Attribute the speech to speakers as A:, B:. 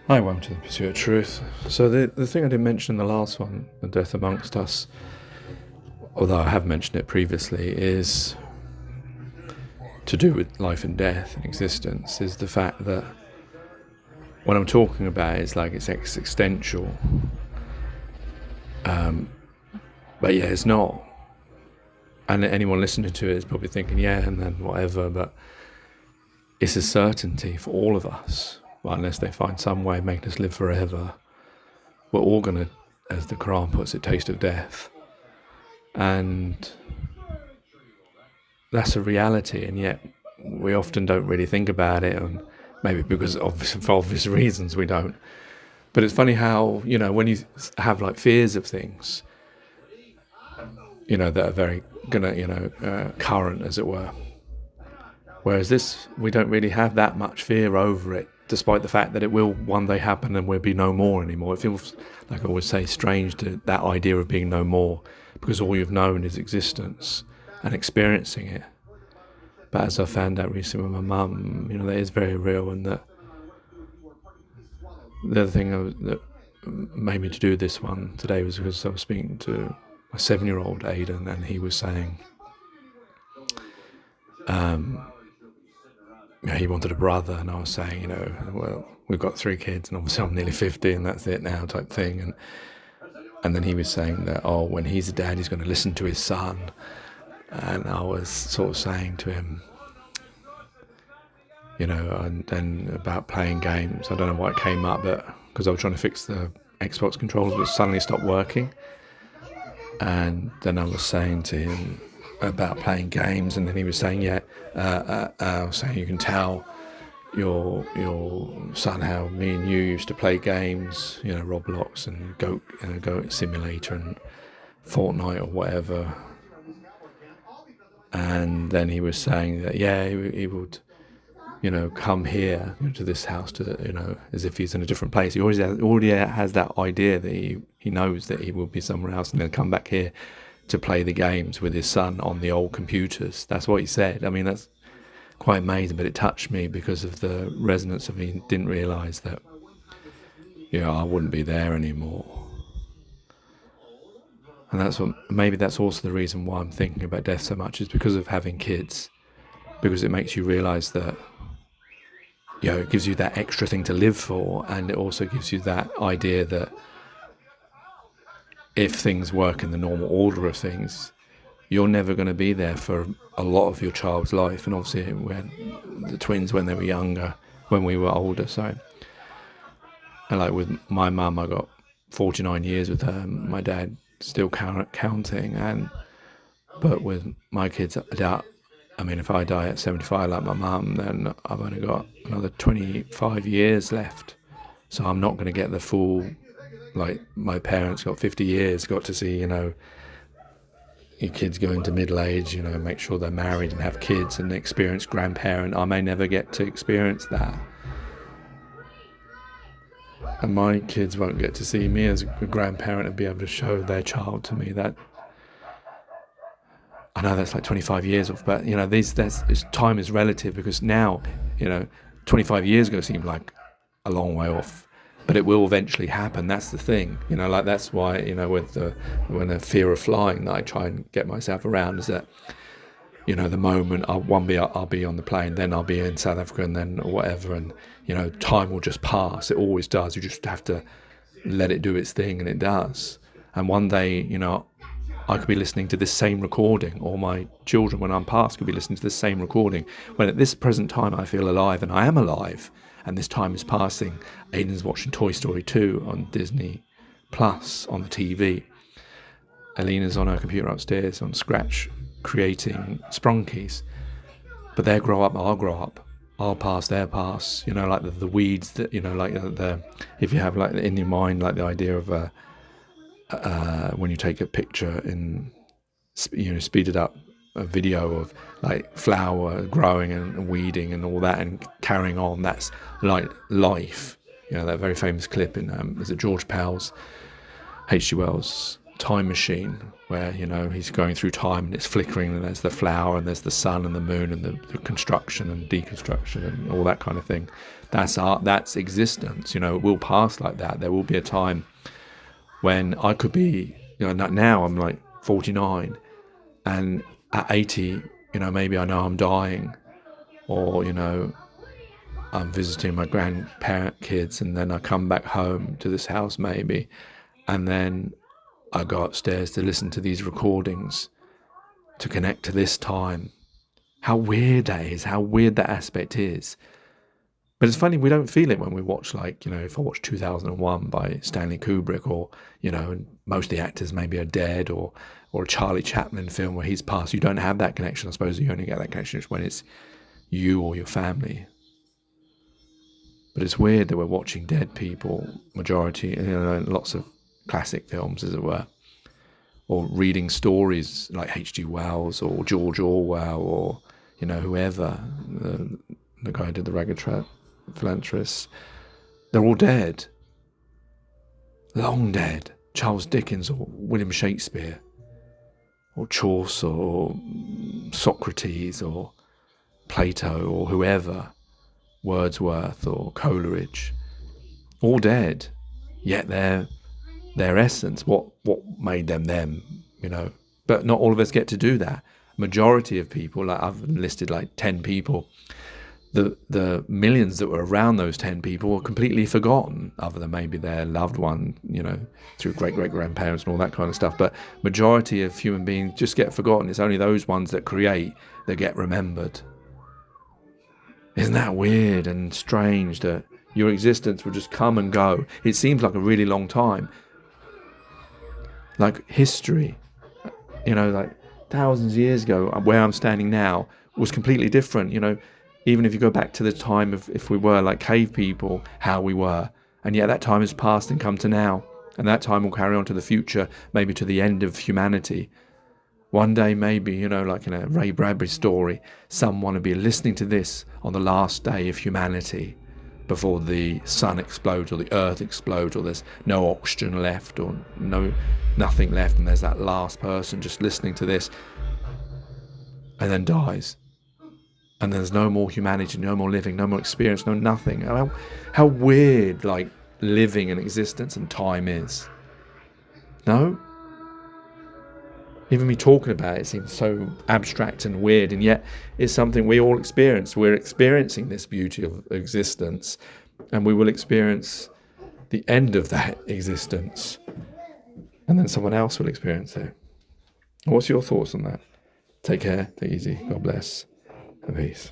A: Hi, welcome to the Pursuit of Truth. So the thing I didn't mention in the last one, The Death Amongst Us, although I have mentioned it previously, is to do with life and death and existence, is the fact that what I'm talking about is like it's existential. But yeah, it's not. And anyone listening to it is probably thinking, yeah, and then whatever, but it's a certainty for all of us. Well, unless they find some way of making us live forever, we're all going to, as the Quran puts it, taste of death. And that's a reality, and yet we often don't really think about it, and maybe because for obvious reasons we don't. But it's funny how, when you have like fears of things, that are very current, as it were. Whereas this, we don't really have that much fear over it, despite the fact that it will one day happen and we'll be no more anymore. It feels, like I always say, strange to that idea of being no more, because all you've known is existence and experiencing it. But as I found out recently with my mum, that is very real, and that the other thing that made me to do this one today was because I was speaking to my 7-year-old Aidan, and he was saying he wanted a brother, and I was saying, well, we've got 3 kids, and obviously I'm nearly 50, and that's it now, type thing. And then he was saying that, when he's a dad, he's going to listen to his son. And I was sort of saying to him, and then about playing games. I don't know why it came up, but because I was trying to fix the Xbox controllers, but suddenly stopped working. And then I was saying to him about playing games, and then he was saying, I was saying, you can tell your son how me and you used to play games, Roblox and Goat Simulator and Fortnite or whatever. And then he was saying that, he would, come here to this house to, as if he's in a different place. He already has that idea that he knows that he will be somewhere else and then come back here to play the games with his son on the old computers. That's what he said. I mean, that's quite amazing, but it touched me because of the resonance of he didn't realise that, I wouldn't be there anymore. And maybe that's also the reason why I'm thinking about death so much, is because of having kids, because it makes you realise that, it gives you that extra thing to live for, and it also gives you that idea that if things work in the normal order of things, you're never going to be there for a lot of your child's life. And obviously, when the twins, when they were younger, when we were older, so. And like with my mum, I got 49 years with her. My dad still counting, but with my kids, I doubt. I mean, if I die at 75 like my mum, then I've only got another 25 years left. So I'm not going to get the full, like my parents got 50 years, got to see, your kids go into middle age, make sure they're married and have kids and experience grandparent. I may never get to experience that. And my kids won't get to see me as a grandparent and be able to show their child to me. That, I know that's like 25 years off, but time is relative, because now, 25 years ago seemed like a long way off, but it will eventually happen. That's the thing, that's why, when the fear of flying that I try and get myself around is that, the moment I'll be on the plane, then I'll be in South Africa, and then whatever, and, time will just pass. It always does. You just have to let it do its thing, and it does. And one day, I could be listening to this same recording, or my children, when I'm past, could be listening to this same recording. When at this present time I feel alive, and I am alive, and this time is passing. Aidan's watching Toy Story 2 on Disney Plus on the TV. Alina's on her computer upstairs on Scratch creating sprunkies. But they grow up, I'll grow up. I'll pass, they'll pass. Like the weeds that, like the if you have like in your mind like the idea of when you take a picture in, speeded up a video of like flower growing and weeding and all that and carrying on, that's like life. That very famous clip in is it George Powell's H.G. Wells time machine where, you know, he's going through time and it's flickering, and there's the flower and there's the sun and the moon and the construction and deconstruction and all that kind of thing. That's art, that's existence. You know, it will pass like that. There will be a time when I could be, you know, now I'm like 49, and at 80, you know, maybe I know I'm dying, or, you know, I'm visiting my grandparent kids, and then I come back home to this house maybe, and then I go upstairs to listen to these recordings, to connect to this time. How weird that is, how weird that aspect is. But it's funny, we don't feel it when we watch, like, you know, if I watch 2001 by Stanley Kubrick, or, you know, and most of the actors maybe are dead, or a Charlie Chaplin film where he's passed. You don't have that connection. I suppose you only get that connection when it's you or your family. But it's weird that we're watching dead people, majority, you know, lots of classic films, as it were, or reading stories like H.G. Wells or George Orwell, or, you know, whoever, the guy who did the Ragged Philanthropist. They're all dead, long dead. Charles Dickens or William Shakespeare or Chaucer or Socrates or Plato or whoever, Wordsworth or Coleridge, all dead. Yet their essence, what made them, you know. But not all of us get to do that. Majority of people, like I've listed like 10 people, the millions that were around those 10 people were completely forgotten, other than maybe their loved one, you know, through great-great-grandparents and all that kind of stuff. But majority of human beings just get forgotten. It's only those ones that create that get remembered. Isn't that weird and strange that your existence will just come and go? It seems like a really long time. Like history, you know, like thousands of years ago, where I'm standing now was completely different, you know. Even if you go back to the time of, if we were like cave people, how we were. And yet that time has passed and come to now. And that time will carry on to the future, maybe to the end of humanity. One day, maybe, you know, like in a Ray Bradbury story, someone will be listening to this on the last day of humanity, before the sun explodes or the earth explodes, or there's no oxygen left, or nothing left, and there's that last person just listening to this, and then dies. And there's no more humanity, no more living, no more experience, no nothing. How weird, like, living and existence and time is. No? Even me talking about it seems so abstract and weird, and yet it's something we all experience. We're experiencing this beauty of existence, and we will experience the end of that existence, and then someone else will experience it. What's your thoughts on that? Take care, take it easy, God bless, and peace.